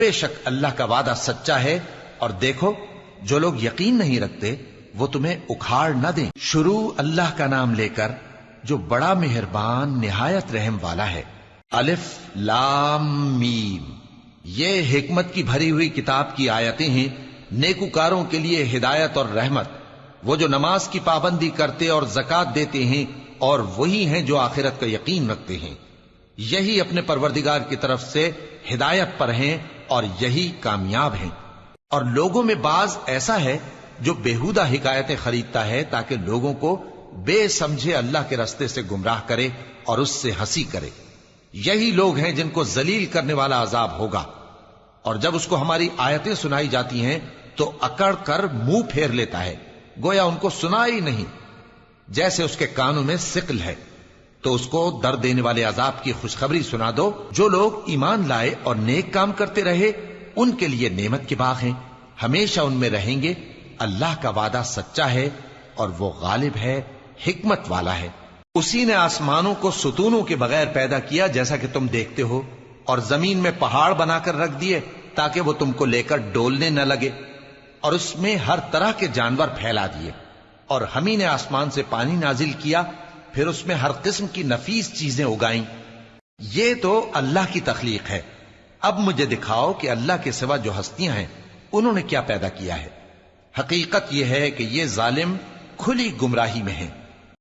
بے شک اللہ کا وعدہ سچا ہے، اور دیکھو جو لوگ یقین نہیں رکھتے وہ تمہیں اکھاڑ نہ دیں۔ شروع اللہ کا نام لے کر جو بڑا مہربان نہایت رحم والا ہے۔ الف لام میم، یہ حکمت کی بھری ہوئی کتاب کی آیتیں ہیں، نیکوکاروں کے لیے ہدایت اور رحمت، وہ جو نماز کی پابندی کرتے اور زکوٰۃ دیتے ہیں، اور وہی ہیں جو آخرت کا یقین رکھتے ہیں، یہی اپنے پروردگار کی طرف سے ہدایت پر ہیں اور یہی کامیاب ہیں۔ اور لوگوں میں بعض ایسا ہے جو بےہودہ حکایتیں خریدتا ہے تاکہ لوگوں کو بے سمجھے اللہ کے رستے سے گمراہ کرے اور اس سے ہنسی کرے، یہی لوگ ہیں جن کو ذلیل کرنے والا عذاب ہوگا۔ اور جب اس کو ہماری آیتیں سنائی جاتی ہیں تو اکڑ کر منہ پھیر لیتا ہے، گویا ان کو سنا ہی نہیں، جیسے اس کے کانوں میں ثقل ہے۔ تو اس کو درد دینے والے عذاب کی خوشخبری سنا دو۔ جو لوگ ایمان لائے اور نیک کام کرتے رہے ان کے لیے نعمت کے باغ ہیں، ہمیشہ ان میں رہیں گے۔ اللہ کا وعدہ سچا ہے اور وہ غالب ہے، حکمت والا ہے۔ اسی نے آسمانوں کو ستونوں کے بغیر پیدا کیا جیسا کہ تم دیکھتے ہو، اور زمین میں پہاڑ بنا کر رکھ دیے تاکہ وہ تم کو لے کر ڈولنے نہ لگے، اور اس میں ہر طرح کے جانور پھیلا دیے۔ اور ہم ہی نے آسمان سے پانی نازل کیا، پھر اس میں ہر قسم کی نفیس چیزیں اگائیں۔ یہ تو اللہ کی تخلیق ہے۔ اب مجھے دکھاؤ کہ اللہ کے سوا جو ہستیاں ہیں انہوں نے کیا پیدا کیا ہے۔ حقیقت یہ ہے کہ یہ ظالم کھلی گمراہی میں ہیں۔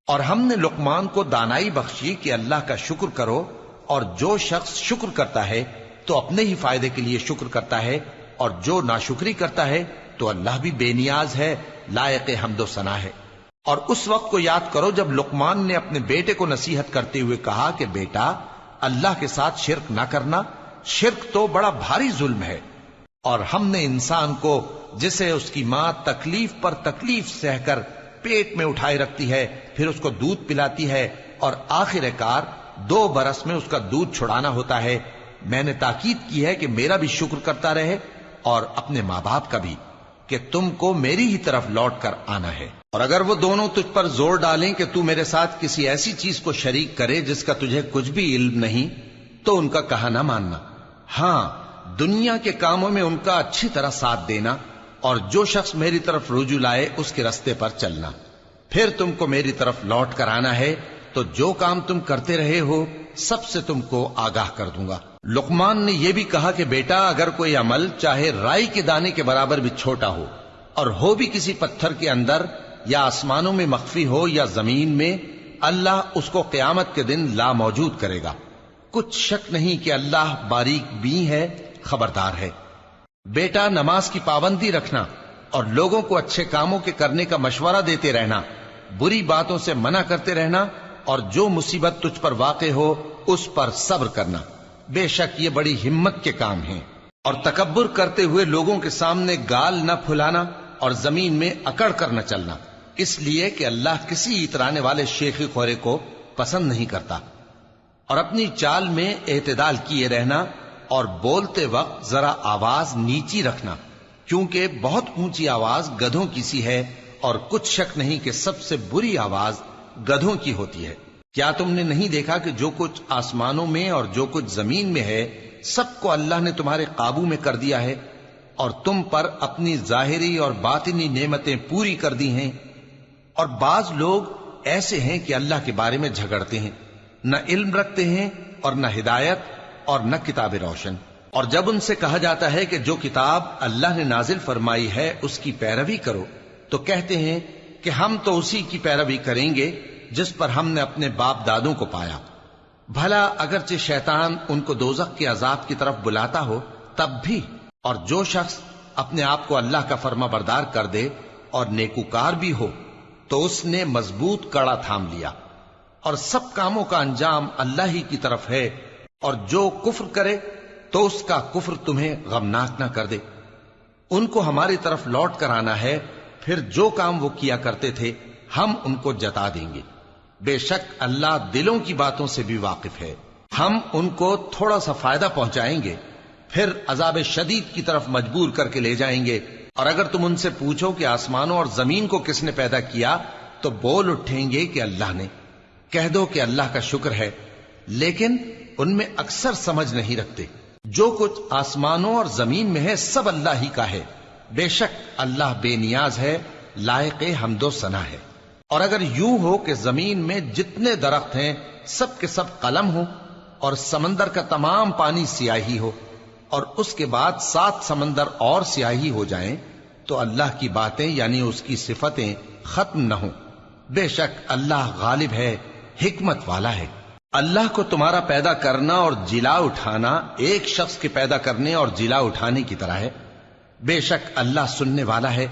اور ہم نے لقمان کو دانائی بخشی کہ اللہ کا شکر کرو، اور جو شخص شکر کرتا ہے تو اپنے ہی فائدے کے لیے شکر کرتا ہے، اور جو ناشکری کرتا ہے تو اللہ بھی بے نیاز ہے، لائق حمد و ثنا ہے۔ اور اس وقت کو یاد کرو جب لقمان نے اپنے بیٹے کو نصیحت کرتے ہوئے کہا کہ بیٹا، اللہ کے ساتھ شرک نہ کرنا، شرک تو بڑا بھاری ظلم ہے۔ اور ہم نے انسان کو، جسے اس کی ماں تکلیف پر تکلیف سہ کر پیٹ میں اٹھائے رکھتی ہے، پھر اس کو دودھ پلاتی ہے، اور آخر کار 2 برس میں اس کا دودھ چھڑانا ہوتا ہے، میں نے تاکید کی ہے کہ میرا بھی شکر کرتا رہے اور اپنے ماں باپ کا بھی، کہ تم کو میری ہی طرف لوٹ کر آنا ہے۔ اور اگر وہ دونوں تجھ پر زور ڈالیں کہ تو میرے ساتھ کسی ایسی چیز کو شریک کرے جس کا تجھے کچھ بھی علم نہیں، تو ان کا کہا نہ ماننا، ہاں دنیا کے کاموں میں ان کا اچھی طرح ساتھ دینا، اور جو شخص میری طرف رجوع لائے اس کے رستے پر چلنا، پھر تم کو میری طرف لوٹ کر آنا ہے، تو جو کام تم کرتے رہے ہو سب سے تم کو آگاہ کر دوں گا۔ لقمان نے یہ بھی کہا کہ بیٹا، اگر کوئی عمل چاہے رائی کے دانے کے برابر بھی چھوٹا ہو، اور ہو بھی کسی پتھر کے اندر یا آسمانوں میں مخفی ہو یا زمین میں، اللہ اس کو قیامت کے دن لا موجود کرے گا۔ کچھ شک نہیں کہ اللہ باریک بین ہے، خبردار ہے۔ بیٹا، نماز کی پابندی رکھنا اور لوگوں کو اچھے کاموں کے کرنے کا مشورہ دیتے رہنا، بری باتوں سے منع کرتے رہنا، اور جو مصیبت تجھ پر واقع ہو اس پر صبر کرنا، بے شک یہ بڑی ہمت کے کام ہیں۔ اور تکبر کرتے ہوئے لوگوں کے سامنے گال نہ پھلانا اور زمین میں اکڑ کر نہ چلنا، اس لیے کہ اللہ کسی اترانے والے شیخی خورے کو پسند نہیں کرتا۔ اور اپنی چال میں اعتدال کیے رہنا، اور بولتے وقت ذرا آواز نیچی رکھنا، کیونکہ بہت اونچی آواز گدھوں کی سی ہے، اور کچھ شک نہیں کہ سب سے بری آواز گدھوں کی ہوتی ہے۔ کیا تم نے نہیں دیکھا کہ جو کچھ آسمانوں میں اور جو کچھ زمین میں ہے سب کو اللہ نے تمہارے قابو میں کر دیا ہے، اور تم پر اپنی ظاہری اور باطنی نعمتیں پوری کر دی ہیں۔ اور بعض لوگ ایسے ہیں کہ اللہ کے بارے میں جھگڑتے ہیں، نہ علم رکھتے ہیں اور نہ ہدایت اور نہ کتاب روشن۔ اور جب ان سے کہا جاتا ہے کہ جو کتاب اللہ نے نازل فرمائی ہے اس کی پیروی کرو، تو کہتے ہیں کہ ہم تو اسی کی پیروی کریں گے جس پر ہم نے اپنے باپ دادوں کو پایا۔ بھلا اگرچہ شیطان ان کو دوزخ کے عذاب کی طرف بلاتا ہو تب بھی۔ اور جو شخص اپنے آپ کو اللہ کا فرما بردار کر دے اور نیکوکار بھی ہو تو اس نے مضبوط کڑا تھام لیا، اور سب کاموں کا انجام اللہ ہی کی طرف ہے۔ اور جو کفر کرے تو اس کا کفر تمہیں غمناک نہ کر دے۔ ان کو ہماری طرف لوٹ کر آنا ہے، پھر جو کام وہ کیا کرتے تھے ہم ان کو جتا دیں گے۔ بے شک اللہ دلوں کی باتوں سے بھی واقف ہے۔ ہم ان کو تھوڑا سا فائدہ پہنچائیں گے، پھر عذاب شدید کی طرف مجبور کر کے لے جائیں گے۔ اور اگر تم ان سے پوچھو کہ آسمانوں اور زمین کو کس نے پیدا کیا، تو بول اٹھیں گے کہ اللہ نے۔ کہہ دو کہ اللہ کا شکر ہے، لیکن ان میں اکثر سمجھ نہیں رکھتے۔ جو کچھ آسمانوں اور زمین میں ہے سب اللہ ہی کا ہے، بے شک اللہ بے نیاز ہے، لائق حمد و ثنا ہے۔ اور اگر یوں ہو کہ زمین میں جتنے درخت ہیں سب کے سب قلم ہو اور سمندر کا تمام پانی سیاہی ہو اور اس کے بعد 7 سمندر اور سیاہی ہو جائیں تو اللہ کی باتیں یعنی اس کی صفتیں ختم نہ ہوں۔ بے شک اللہ غالب ہے، حکمت والا ہے۔ اللہ کو تمہارا پیدا کرنا اور جلا اٹھانا ایک شخص کے پیدا کرنے اور جلا اٹھانے کی طرح ہے۔ بے شک اللہ سننے والا ہے،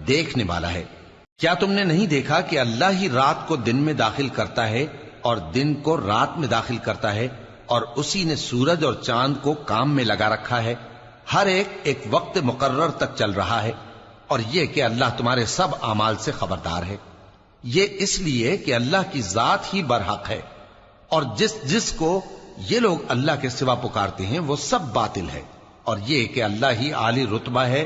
دیکھنے والا ہے۔ کیا تم نے نہیں دیکھا کہ اللہ ہی رات کو دن میں داخل کرتا ہے اور دن کو رات میں داخل کرتا ہے، اور اسی نے سورج اور چاند کو کام میں لگا رکھا ہے، ہر ایک وقت مقرر تک چل رہا ہے، اور یہ کہ اللہ تمہارے سب اعمال سے خبردار ہے۔ یہ اس لیے کہ اللہ کی ذات ہی برحق ہے، اور جس کو یہ لوگ اللہ کے سوا پکارتے ہیں وہ سب باطل ہے، اور یہ کہ اللہ ہی عالی رتبہ ہے،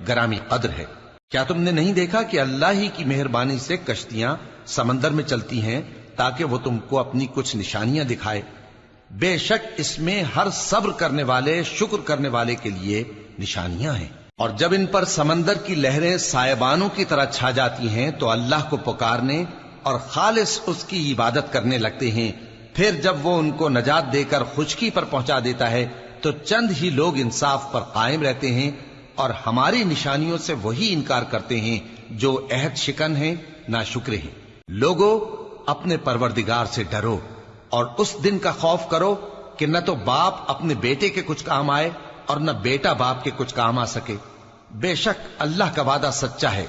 گرامی قدر ہے۔ کیا تم نے نہیں دیکھا کہ اللہ ہی کی مہربانی سے کشتیاں سمندر میں چلتی ہیں تاکہ وہ تم کو اپنی کچھ نشانیاں دکھائے؟ بے شک اس میں ہر صبر کرنے والے، شکر کرنے والے کے لیے نشانیاں ہیں۔ اور جب ان پر سمندر کی لہریں سائبانوں کی طرح چھا جاتی ہیں تو اللہ کو پکارنے اور خالص اس کی عبادت کرنے لگتے ہیں، پھر جب وہ ان کو نجات دے کر خشکی پر پہنچا دیتا ہے تو چند ہی لوگ انصاف پر قائم رہتے ہیں، اور ہماری نشانیوں سے وہی انکار کرتے ہیں جو عہد شکن ہیں، ناشکرے ہیں۔ لوگو اپنے پروردگار سے ڈرو اور اس دن کا خوف کرو کہ نہ تو باپ اپنے بیٹے کے کچھ کام آئے اور نہ بیٹا باپ کے کچھ کام آ سکے۔ بے شک اللہ کا وعدہ سچا ہے،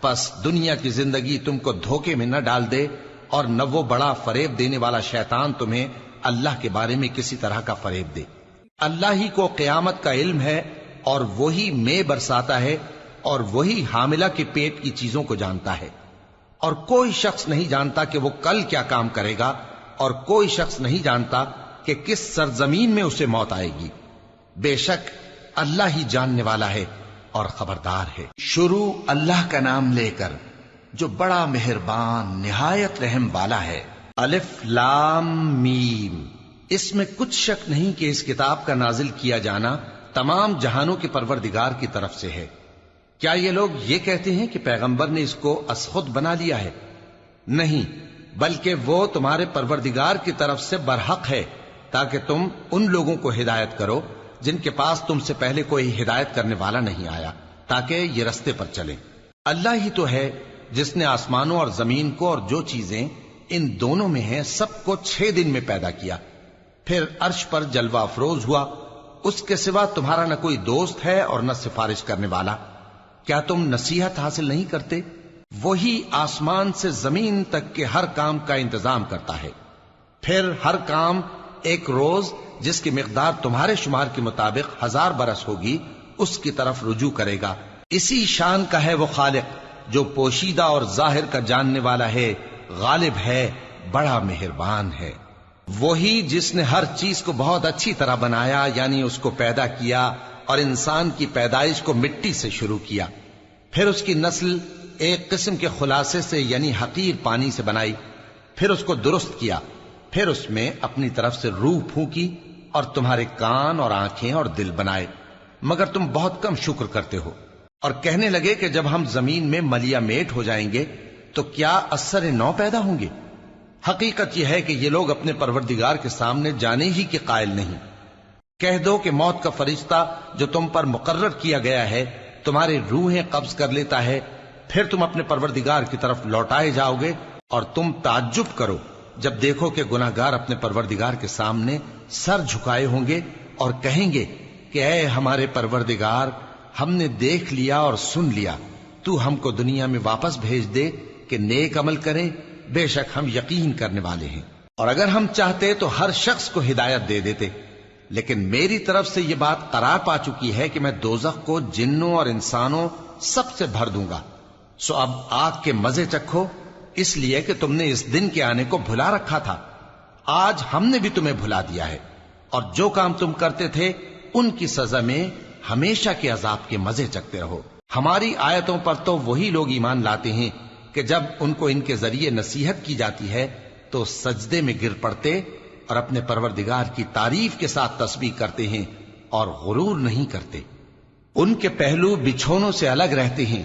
پس دنیا کی زندگی تم کو دھوکے میں نہ ڈال دے، اور نہ وہ بڑا فریب دینے والا شیطان تمہیں اللہ کے بارے میں کسی طرح کا فریب دے۔ اللہ ہی کو قیامت کا علم ہے، اور وہی میں برساتا ہے، اور وہی حاملہ کے پیٹ کی چیزوں کو جانتا ہے، اور کوئی شخص نہیں جانتا کہ وہ کل کیا کام کرے گا، اور کوئی شخص نہیں جانتا کہ کس سرزمین میں اسے موت آئے گی۔ بے شک اللہ ہی جاننے والا ہے اور خبردار ہے۔ شروع اللہ کا نام لے کر جو بڑا مہربان نہایت رحم والا ہے۔ الف لام میم۔ اس میں کچھ شک نہیں کہ اس کتاب کا نازل کیا جانا تمام جہانوں کے پروردگار کی طرف سے ہے۔ کیا یہ لوگ یہ کہتے ہیں کہ پیغمبر نے اس کو از خود بنا لیا ہے؟ نہیں، بلکہ وہ تمہارے پروردگار کی طرف سے برحق ہے تاکہ تم ان لوگوں کو ہدایت کرو جن کے پاس تم سے پہلے کوئی ہدایت کرنے والا نہیں آیا، تاکہ یہ رستے پر چلیں۔ اللہ ہی تو ہے جس نے آسمانوں اور زمین کو اور جو چیزیں ان دونوں میں ہیں سب کو 6 دن میں پیدا کیا، پھر عرش پر جلوہ افروز ہوا۔ اس کے سوا تمہارا نہ کوئی دوست ہے اور نہ سفارش کرنے والا۔ کیا تم نصیحت حاصل نہیں کرتے؟ وہی آسمان سے زمین تک کے ہر کام کا انتظام کرتا ہے، پھر ہر کام ایک روز جس کی مقدار تمہارے شمار کے مطابق 1000 برس ہوگی اس کی طرف رجوع کرے گا۔ اسی شان کا ہے وہ خالق جو پوشیدہ اور ظاہر کا جاننے والا ہے، غالب ہے، بڑا مہربان ہے۔ وہی جس نے ہر چیز کو بہت اچھی طرح بنایا، یعنی اس کو پیدا کیا اور انسان کی پیدائش کو مٹی سے شروع کیا، پھر اس کی نسل ایک قسم کے خلاصے سے یعنی حقیر پانی سے بنائی، پھر اس کو درست کیا، پھر اس میں اپنی طرف سے روح پھونکی اور تمہارے کان اور آنکھیں اور دل بنائے، مگر تم بہت کم شکر کرتے ہو۔ اور کہنے لگے کہ جب ہم زمین میں ملیا میٹ ہو جائیں گے تو کیا اثر نو پیدا ہوں گے؟ حقیقت یہ ہے کہ یہ لوگ اپنے پروردگار کے سامنے جانے ہی کے قائل نہیں۔ کہہ دو کہ موت کا فرشتہ جو تم پر مقرر کیا گیا ہے تمہاری روحیں قبض کر لیتا ہے، پھر تم اپنے پروردگار کی طرف لوٹائے جاؤ گے، اور تم تعجب کرو جب دیکھو کہ گناہگار اپنے پروردگار کے سامنے سر جھکائے ہوں گے اور کہیں گے کہ اے ہمارے پروردگار، ہم نے دیکھ لیا اور سن لیا، تو ہم کو دنیا میں واپس بھیج دے کہ نیک عمل کریں، بے شک ہم یقین کرنے والے ہیں۔ اور اگر ہم چاہتے تو ہر شخص کو ہدایت دے دیتے، لیکن میری طرف سے یہ بات قرار پا چکی ہے کہ میں دوزخ کو جنوں اور انسانوں سب سے بھر دوں گا، سو اب آگ کے مزے چکھو، اس لیے کہ تم نے اس دن کے آنے کو بھلا رکھا تھا۔ آج ہم نے بھی تمہیں بھلا دیا ہے، اور جو کام تم کرتے تھے ان کی سزا میں ہمیشہ کے عذاب کے مزے چکتے رہو۔ ہماری آیتوں پر تو وہی لوگ ایمان لاتے ہیں کہ جب ان کو ان کے ذریعے نصیحت کی جاتی ہے تو سجدے میں گر پڑتے اور اپنے پروردگار کی تعریف کے ساتھ تسبیح کرتے ہیں، اور غرور نہیں کرتے. ان کے پہلو بچھونوں سے الگ رہتے ہیں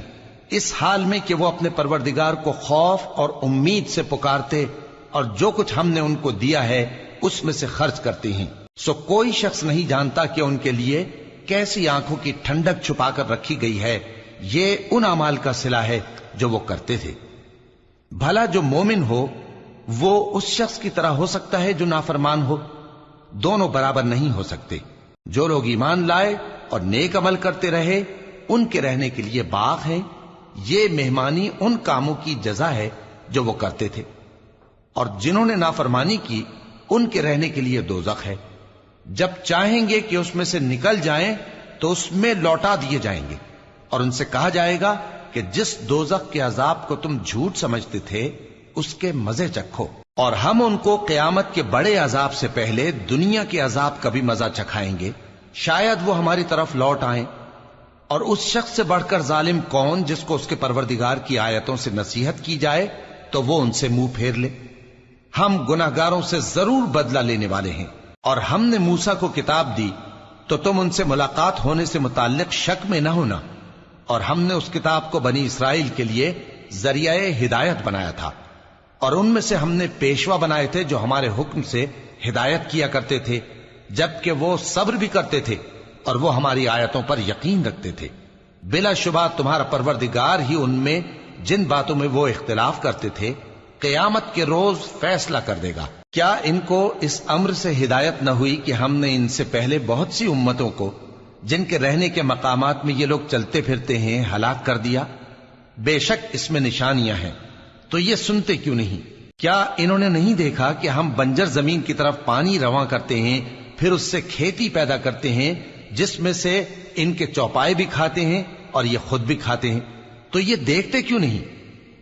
اس حال میں کہ وہ اپنے پروردگار کو خوف اور امید سے پکارتے اور جو کچھ ہم نے ان کو دیا ہے اس میں سے خرچ کرتے ہیں. سو کوئی شخص نہیں جانتا کہ ان کے لیے کیسی آنکھوں کی ٹھنڈک چھپا کر رکھی گئی ہے. یہ ان اعمال کا صلہ ہے جو وہ کرتے تھے. بھلا جو مومن ہو وہ اس شخص کی طرح ہو سکتا ہے جو نافرمان ہو؟ دونوں برابر نہیں ہو سکتے. جو لوگ ایمان لائے اور نیک عمل کرتے رہے ان کے رہنے کے لیے باغ ہے. یہ مہمانی ان کاموں کی جزا ہے جو وہ کرتے تھے. اور جنہوں نے نافرمانی کی ان کے رہنے کے لیے دوزخ ہے. جب چاہیں گے کہ اس میں سے نکل جائیں تو اس میں لوٹا دیے جائیں گے اور ان سے کہا جائے گا کہ جس دوزخ کے عذاب کو تم جھوٹ سمجھتے تھے اس کے مزے چکھو. اور ہم ان کو قیامت کے بڑے عذاب سے پہلے دنیا کے عذاب کا بھی مزہ چکھائیں گے. شاید وہ ہماری طرف لوٹ آئیں. اور اس شخص سے بڑھ کر ظالم کون جس کو اس کے پروردگار کی آیتوں سے نصیحت کی جائے تو وہ ان سے منہ پھیر لے. ہم گناہگاروں سے ضرور بدلہ لینے والے ہیں. اور ہم نے موسیٰ کو کتاب دی تو تم ان سے ملاقات ہونے سے متعلق شک میں نہ ہونا. اور ہم نے اس کتاب کو بنی اسرائیل کے لیے ذریعہ ہدایت بنایا تھا. اور ان میں سے ہم نے پیشوا بنائے تھے جو ہمارے حکم سے ہدایت کیا کرتے تھے جبکہ وہ صبر بھی کرتے تھے اور وہ ہماری آیتوں پر یقین رکھتے تھے. بلا شبہ تمہارا پروردگار ہی ان میں جن باتوں میں وہ اختلاف کرتے تھے قیامت کے روز فیصلہ کر دے گا. کیا ان کو اس امر سے ہدایت نہ ہوئی کہ ہم نے ان سے پہلے بہت سی امتوں کو جن کے رہنے کے مقامات میں یہ لوگ چلتے پھرتے ہیں ہلاک کر دیا؟ بے شک اس میں نشانیاں ہیں تو یہ سنتے کیوں نہیں؟ کیا انہوں نے نہیں دیکھا کہ ہم بنجر زمین کی طرف پانی رواں کرتے ہیں پھر اس سے کھیتی پیدا کرتے ہیں جس میں سے ان کے چوپائے بھی کھاتے ہیں اور یہ خود بھی کھاتے ہیں؟ تو یہ دیکھتے کیوں نہیں؟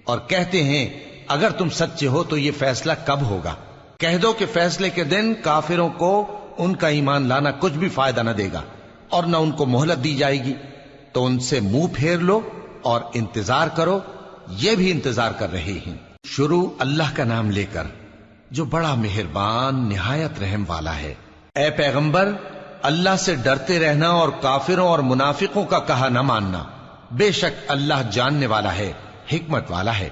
اور کہتے ہیں اگر تم سچے ہو تو یہ فیصلہ کب ہوگا؟ کہہ دو کہ فیصلے کے دن کافروں کو ان کا ایمان لانا کچھ بھی فائدہ نہ دے گا اور نہ ان کو مہلت دی جائے گی. تو ان سے منہ پھیر لو اور انتظار کرو. یہ بھی انتظار کر رہے ہیں. شروع اللہ کا نام لے کر جو بڑا مہربان نہایت رحم والا ہے. اے پیغمبر اللہ سے ڈرتے رہنا اور کافروں اور منافقوں کا کہا نہ ماننا. بے شک اللہ جاننے والا ہے حکمت والا ہے.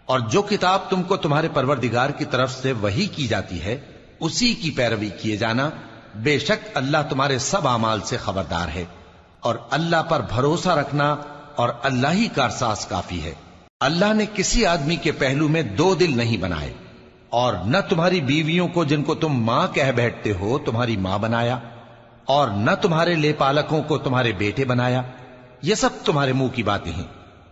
اور جو کتاب تم کو تمہارے پروردگار کی طرف سے وحی کی جاتی ہے اسی کی پیروی کیے جانا. بے شک اللہ تمہارے سب اعمال سے خبردار ہے. اور اللہ پر بھروسہ رکھنا اور اللہ ہی کارساز کافی ہے. اللہ نے کسی آدمی کے پہلو میں دو دل نہیں بنائے اور نہ تمہاری بیویوں کو جن کو تم ماں کہہ بیٹھتے ہو تمہاری ماں بنایا اور نہ تمہارے لے پالکوں کو تمہارے بیٹے بنایا. یہ سب تمہارے منہ کی باتیں ہیں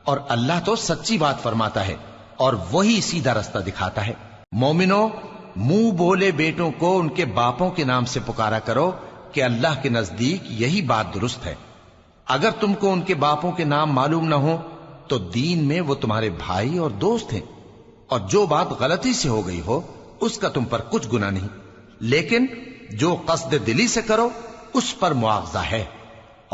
اور اللہ تو سچی بات فرماتا ہے اور وہی سیدھا رستہ دکھاتا ہے. مومنو منہ بولے بیٹوں کو ان کے باپوں کے نام سے پکارا کرو کہ اللہ کے نزدیک یہی بات درست ہے. اگر تم کو ان کے باپوں کے نام معلوم نہ ہو تو دین میں وہ تمہارے بھائی اور دوست ہیں اور جو بات غلطی سے ہو گئی ہو اس کا تم پر کچھ گناہ نہیں. لیکن جو قصد دلی سے کرو اس پر معاوضہ ہے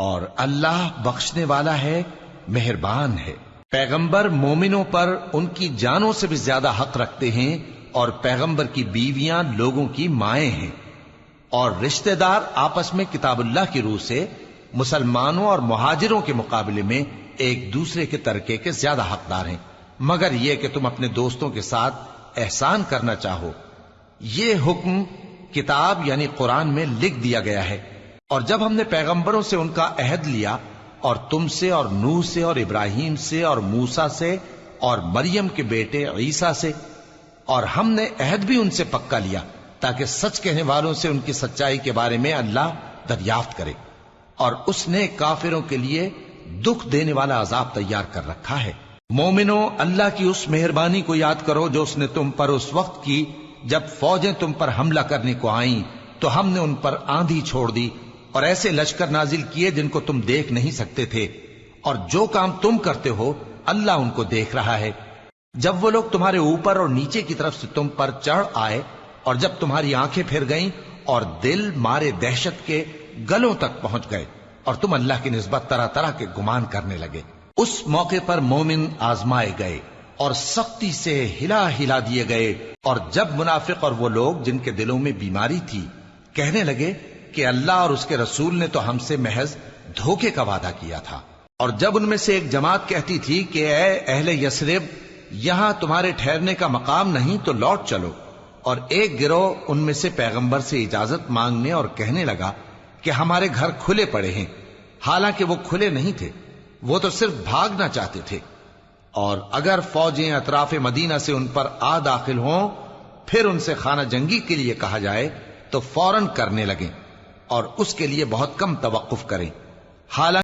اور اللہ بخشنے والا ہے مہربان ہے. پیغمبر مومنوں پر ان کی جانوں سے بھی زیادہ حق رکھتے ہیں اور پیغمبر کی بیویاں لوگوں کی مائیں ہیں. اور رشتہ دار آپس میں کتاب اللہ کی روح سے مسلمانوں اور مہاجروں کے مقابلے میں ایک دوسرے کے ترکے کے زیادہ حقدار ہیں مگر یہ کہ تم اپنے دوستوں کے ساتھ احسان کرنا چاہو. یہ حکم کتاب یعنی قرآن میں لکھ دیا گیا ہے. اور جب ہم نے پیغمبروں سے ان کا عہد لیا اور تم سے اور نوح سے اور ابراہیم سے اور موسیٰ سے اور مریم کے بیٹے عیسیٰ سے اور ہم نے عہد بھی ان سے پکا لیا تاکہ سچ کہنے والوں سے ان کی سچائی کے بارے میں اللہ دریافت کرے. اور اس نے کافروں کے لیے دکھ دینے والا عذاب تیار کر رکھا ہے. مومنو اللہ کی اس مہربانی کو یاد کرو جو اس نے تم پر اس وقت کی جب فوجیں تم پر حملہ کرنے کو آئیں تو ہم نے ان پر آندھی چھوڑ دی اور ایسے لشکر نازل کیے جن کو تم دیکھ نہیں سکتے تھے. اور جو کام تم کرتے ہو اللہ ان کو دیکھ رہا ہے. جب وہ لوگ تمہارے اوپر اور نیچے کی طرف سے تم پر چڑھ آئے اور جب تمہاری آنکھیں پھر گئیں اور دل مارے دہشت کے گلوں تک پہنچ گئے اور تم اللہ کی نسبت طرح طرح کے گمان کرنے لگے، اس موقع پر مومن آزمائے گئے اور سختی سے ہلا ہلا دیے گئے. اور جب منافق اور وہ لوگ جن کے دلوں میں بیماری تھی کہنے لگے کہ اللہ اور اس کے رسول نے تو ہم سے محض دھوکے کا وعدہ کیا تھا۔ اور جب ان میں سے ایک جماعت کہتی تھی کہ اے اہل یثرب، یہاں تمہارے ٹھہرنے کا مقام نہیں تو لوٹ چلو، اور ایک گروہ ان میں سے پیغمبر سے اجازت مانگنے اور کہنے لگا کہ ہمارے گھر کھلے پڑے ہیں، حالانکہ وہ کھلے نہیں تھے، وہ تو صرف بھاگنا چاہتے تھے۔ اور اگر فوجیں اطراف مدینہ سے ان پر آ داخل ہوں، پھر ان سے خانہ جنگی کے لیے کہا جائے تو فوراً کرنے لگیں، اور اس کے لیے بہت کم توقف کریں، حالانکہ